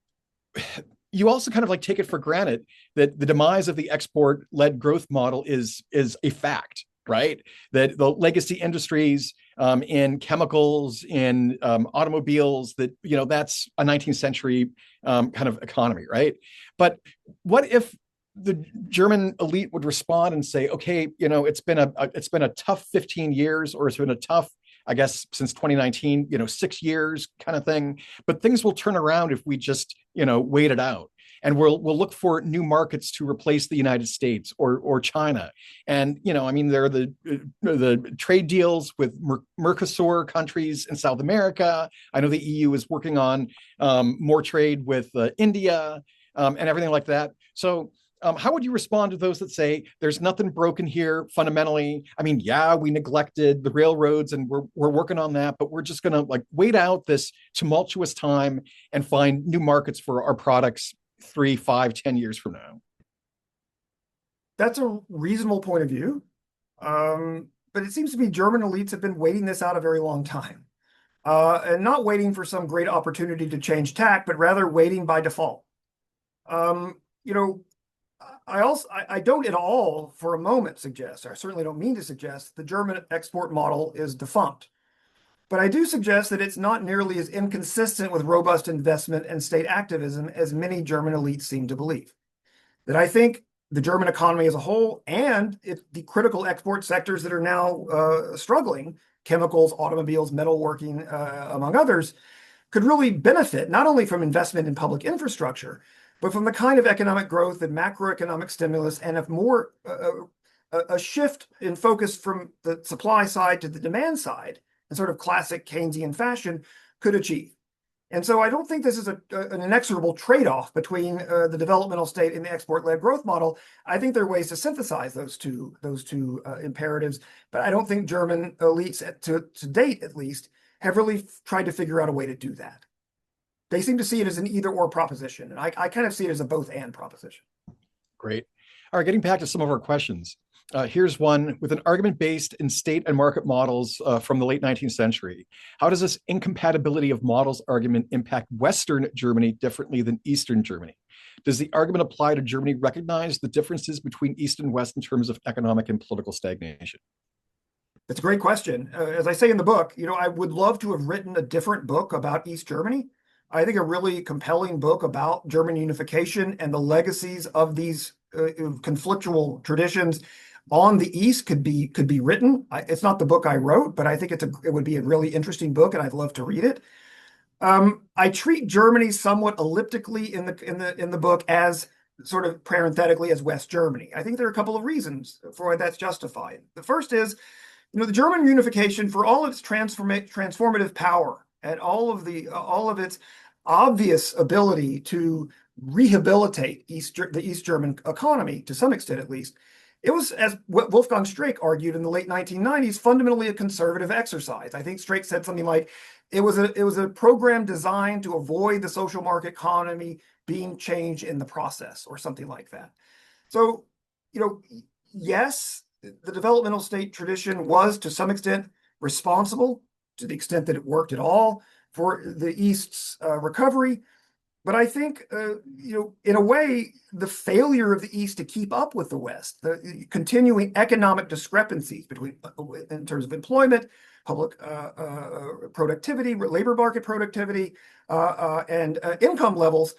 you also kind of like take it for granted that the demise of the export-led growth model is a fact, right? That the legacy industries in chemicals, in automobiles, that's a 19th century kind of economy, right? But what if the German elite would respond and say, okay, it's been a tough 15 years, or it's been a tough, I guess, since 2019, 6 years kind of thing. But things will turn around if we just, wait it out. And we'll look for new markets to replace the United States or China. And, there are the trade deals with Mercosur countries in South America. I know the EU is working on more trade with India and everything like that. So how would you respond to those that say there's nothing broken here fundamentally? I mean, yeah, we neglected the railroads and we're working on that, but we're just going to like wait out this tumultuous time and find new markets for our products 3, 5, 10 years from now. That's a reasonable point of view. But it seems to me German elites have been waiting this out a very long time. And not waiting for some great opportunity to change tack, but rather waiting by default. I don't at all for a moment suggest, or I certainly don't mean to suggest, the German export model is defunct. But I do suggest that it's not nearly as inconsistent with robust investment and state activism as many German elites seem to believe. That I think the German economy as a whole and the critical export sectors that are now struggling, chemicals, automobiles, metalworking, among others, could really benefit not only from investment in public infrastructure, but from the kind of economic growth and macroeconomic stimulus and a shift in focus from the supply side to the demand side, in sort of classic Keynesian fashion, could achieve. And so I don't think this is an inexorable trade-off between the developmental state and the export-led growth model. I think there are ways to synthesize those two imperatives, but I don't think German elites, to date at least, have really tried to figure out a way to do that. They seem to see it as an either-or proposition, and I kind of see it as a both-and proposition. Great. All right, getting back to some of our questions. Here's one: with an argument based in state and market models from the late 19th century, how does this incompatibility of models argument impact Western Germany differently than Eastern Germany? Does the argument apply to Germany recognize the differences between East and West in terms of economic and political stagnation? That's a great question. As I say in the book, I would love to have written a different book about East Germany. I think a really compelling book about German unification and the legacies of these conflictual traditions on the East could be written. It's not the book I wrote, but I think it would be a really interesting book, and I'd love to read it. I treat Germany somewhat elliptically in the book as sort of parenthetically as West Germany. I think there are a couple of reasons for why that's justified. The first is, the German unification, for all its transformative power and all of its obvious ability to rehabilitate the East German economy to some extent, at least, it was, as Wolfgang Streeck argued in the late 1990s, fundamentally a conservative exercise. I think Streeck said something like, it was a program designed to avoid the social market economy being changed in the process, or something like that. So, yes, the developmental state tradition was to some extent responsible, to the extent that it worked at all, for the East's recovery. But I think, in a way, the failure of the East to keep up with the West, the continuing economic discrepancies in terms of employment, public productivity, labor market productivity, and income levels,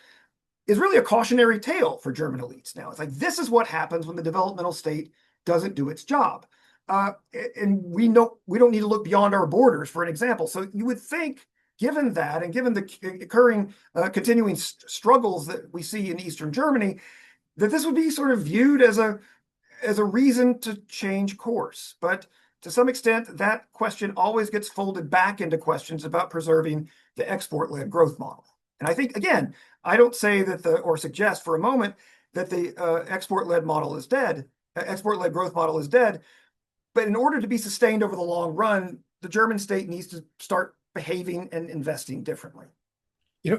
is really a cautionary tale for German elites now. It's like, this is what happens when the developmental state doesn't do its job. And we don't need to look beyond our borders for an example. So you would think, given that, and given the occurring continuing struggles that we see in Eastern Germany, that this would be sort of viewed as a reason to change course. But to some extent, that question always gets folded back into questions about preserving the export-led growth model. And I think, again, I don't say or suggest for a moment that the export-led growth model is dead. But in order to be sustained over the long run, the German state needs to start behaving and investing differently.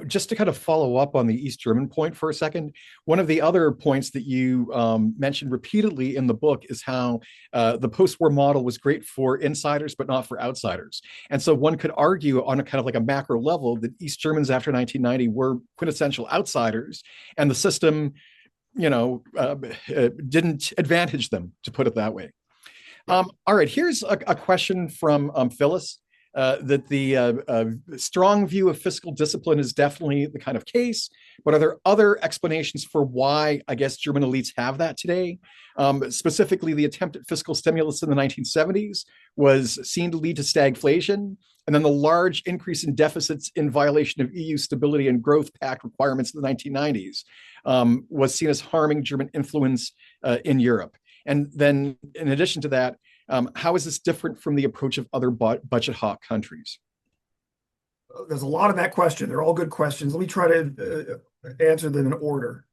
Just to kind of follow up on the East German point for a second, one of the other points that you mentioned repeatedly in the book is how the post-war model was great for insiders, but not for outsiders. And so one could argue on a kind of like a macro level that East Germans after 1990 were quintessential outsiders, and the system, didn't advantage them, to put it that way. All right, here's a question from Phyllis. That the strong view of fiscal discipline is definitely the kind of case, but are there other explanations for why, I guess, German elites have that today? Specifically, the attempt at fiscal stimulus in the 1970s was seen to lead to stagflation, and then the large increase in deficits in violation of EU Stability and Growth Pact requirements in the 1990s was seen as harming German influence in Europe. And then, in addition to that, how is this different from the approach of other budget hawk countries? There's a lot of that question. They're all good questions. Let me try to answer them in order.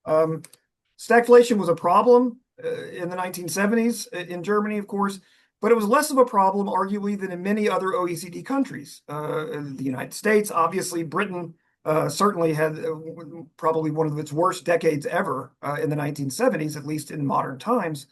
Stagflation was a problem in the 1970s in Germany, of course, but it was less of a problem, arguably, than in many other OECD countries. In the United States, obviously, Britain certainly had probably one of its worst decades ever in the 1970s, at least in modern times.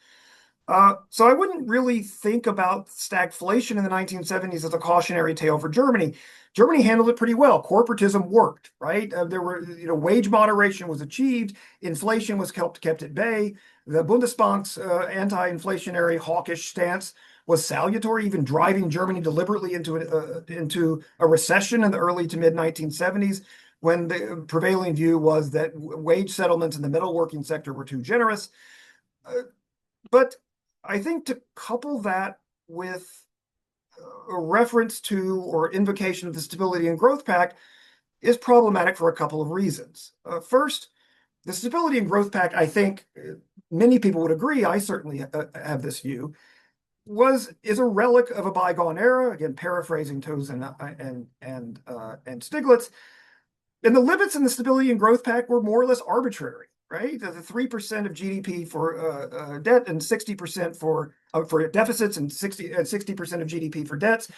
So I wouldn't really think about stagflation in the 1970s as a cautionary tale for Germany. Germany handled it pretty well. Corporatism worked, right? There were, wage moderation was achieved. Inflation was kept at bay. The Bundesbank's anti-inflationary hawkish stance was salutary, even driving Germany deliberately into a recession in the early to mid 1970s, when the prevailing view was that wage settlements in the middle working sector were too generous. But I think to couple that with a reference to or invocation of the Stability and Growth Pact is problematic for a couple of reasons. First, the Stability and Growth Pact, I think many people would agree, I certainly have this view, is a relic of a bygone era, again, paraphrasing Toes and Stiglitz. And the limits in the Stability and Growth Pact were more or less arbitrary. Right, the 3% of GDP for debt and 60% for deficits and 60% of GDP for debts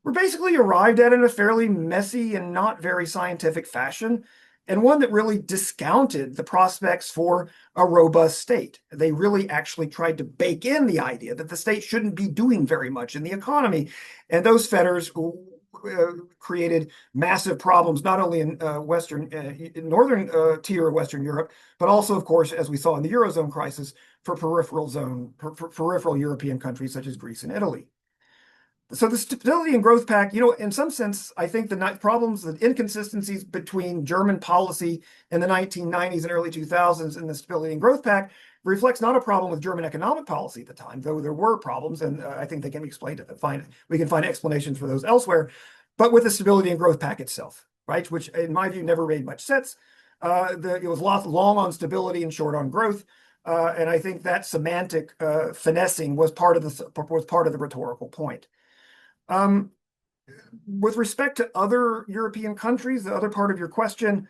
were basically arrived at in a fairly messy and not very scientific fashion, and one that really discounted the prospects for a robust state. They really actually tried to bake in the idea that the state shouldn't be doing very much in the economy, and those fetters created massive problems, not only in northern tier of Western Europe, but also, of course, as we saw in the Eurozone crisis, for peripheral European countries such as Greece and Italy. So the Stability and Growth Pact, in some sense, I think the problems, the inconsistencies between German policy in the 1990s and early 2000s and the Stability and Growth Pact reflects not a problem with German economic policy at the time, though there were problems, and I think they can be explained. We can find explanations for those elsewhere, but with the Stability and Growth Pact itself, right, which in my view never made much sense. It was long on stability and short on growth. And I think that semantic finessing was part of the rhetorical point. With respect to other European countries, the other part of your question,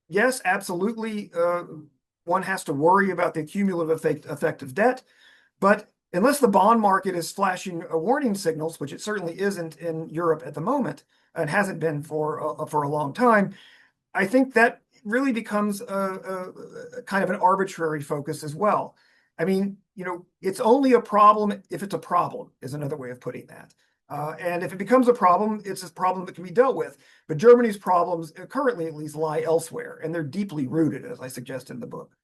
yes, absolutely, one has to worry about the cumulative effect of debt. But unless the bond market is flashing warning signals, which it certainly isn't in Europe at the moment, and hasn't been for a long time, I think that really becomes a kind of an arbitrary focus as well. I mean, it's only a problem if it's a problem, is another way of putting that. And if it becomes a problem, it's a problem that can be dealt with. But Germany's problems, currently at least, lie elsewhere, and they're deeply rooted, as I suggest in the book.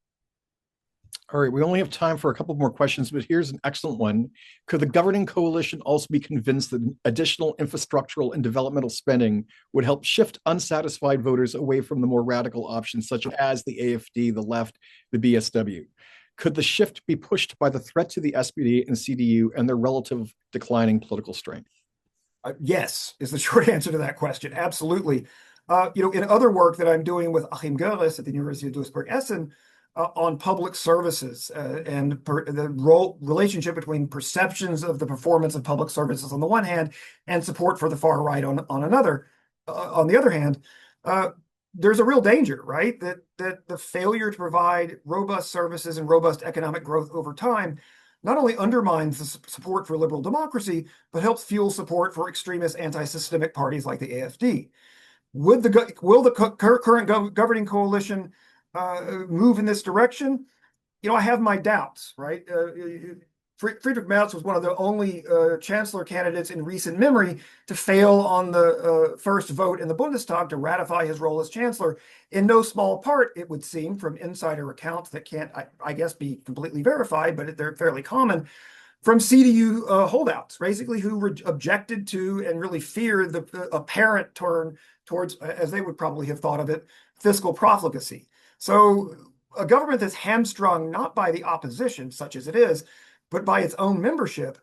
All right, we only have time for a couple more questions, but here's an excellent one. Could the governing coalition also be convinced that additional infrastructural and developmental spending would help shift unsatisfied voters away from the more radical options, such as the AfD, the left, the BSW? Could the shift be pushed by the threat to the SPD and CDU and their relative declining political strength? Yes, is the short answer to that question. Absolutely. In other work that I'm doing with Achim Görres at the University of Duisburg-Essen, on public services and the relationship between perceptions of the performance of public services on the one hand and support for the far right on the other hand, there's a real danger, right? That the failure to provide robust services and robust economic growth over time not only undermines the support for liberal democracy, but helps fuel support for extremist anti-systemic parties like the AfD. Will the current governing coalition move in this direction? I have my doubts, right? Friedrich Merz was one of the only chancellor candidates in recent memory to fail on the first vote in the Bundestag to ratify his role as chancellor, in no small part, it would seem, from insider accounts that can't, I guess, be completely verified, but they're fairly common, from CDU holdouts, basically, who objected to and really feared the apparent turn towards, as they would probably have thought of it, fiscal profligacy. So a government that's hamstrung not by the opposition, such as it is, but by its own membership,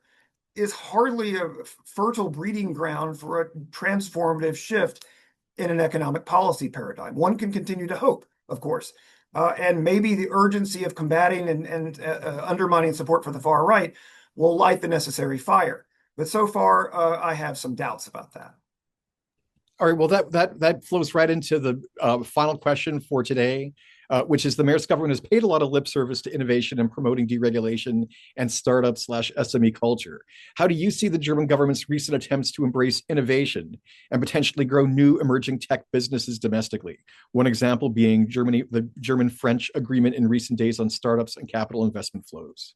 is hardly a fertile breeding ground for a transformative shift in an economic policy paradigm. One can continue to hope, of course, and maybe the urgency of combating and undermining support for the far right will light the necessary fire. But so far, I have some doubts about that. All right, well, that flows right into the final question for today, which is the Merz government has paid a lot of lip service to innovation and promoting deregulation and startup/SME culture. How do you see the German government's recent attempts to embrace innovation and potentially grow new emerging tech businesses domestically? One example being the German-French agreement in recent days on startups and capital investment flows.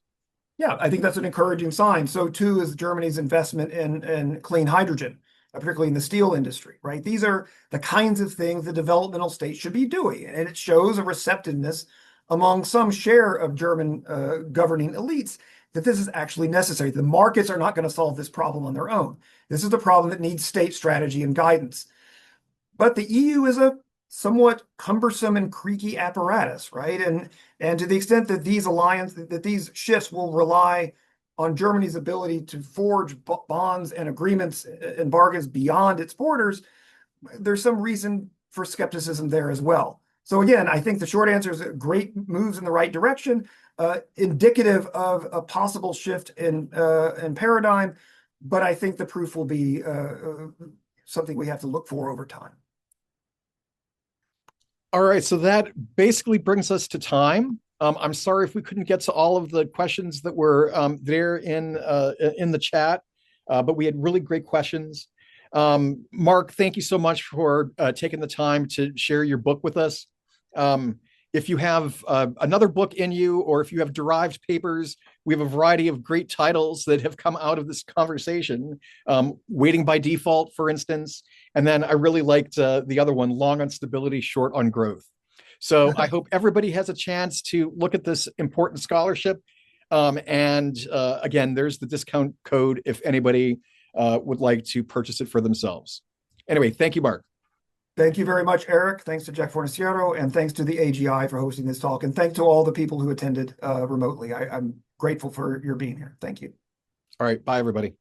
Yeah, I think that's an encouraging sign. So too is Germany's investment in clean hydrogen, particularly in the steel industry, right? These are the kinds of things the developmental state should be doing. And it shows a receptiveness among some share of German governing elites that this is actually necessary. The markets are not going to solve this problem on their own. This is the problem that needs state strategy and guidance. But the EU is a somewhat cumbersome and creaky apparatus, right? And to the extent that these shifts will rely on Germany's ability to forge bonds and agreements and bargains beyond its borders, there's some reason for skepticism there as well. So again, I think the short answer is great moves in the right direction, indicative of a possible shift in paradigm, but I think the proof will be something we have to look for over time. All right, so that basically brings us to time. I'm sorry if we couldn't get to all of the questions that were there in the chat, but we had really great questions. Mark, thank you so much for taking the time to share your book with us. If you have another book in you, or if you have derived papers, we have a variety of great titles that have come out of this conversation. Waiting by Default, for instance. And then I really liked the other one, Long on Stability, Short on Growth. So I hope everybody has a chance to look at this important scholarship. And again, there's the discount code if anybody would like to purchase it for themselves. Anyway, thank you, Mark. Thank you very much, Eric. Thanks to Jack Fornaciero, and thanks to the AGI for hosting this talk. And thanks to all the people who attended remotely. I'm grateful for your being here. Thank you. All right. Bye, everybody.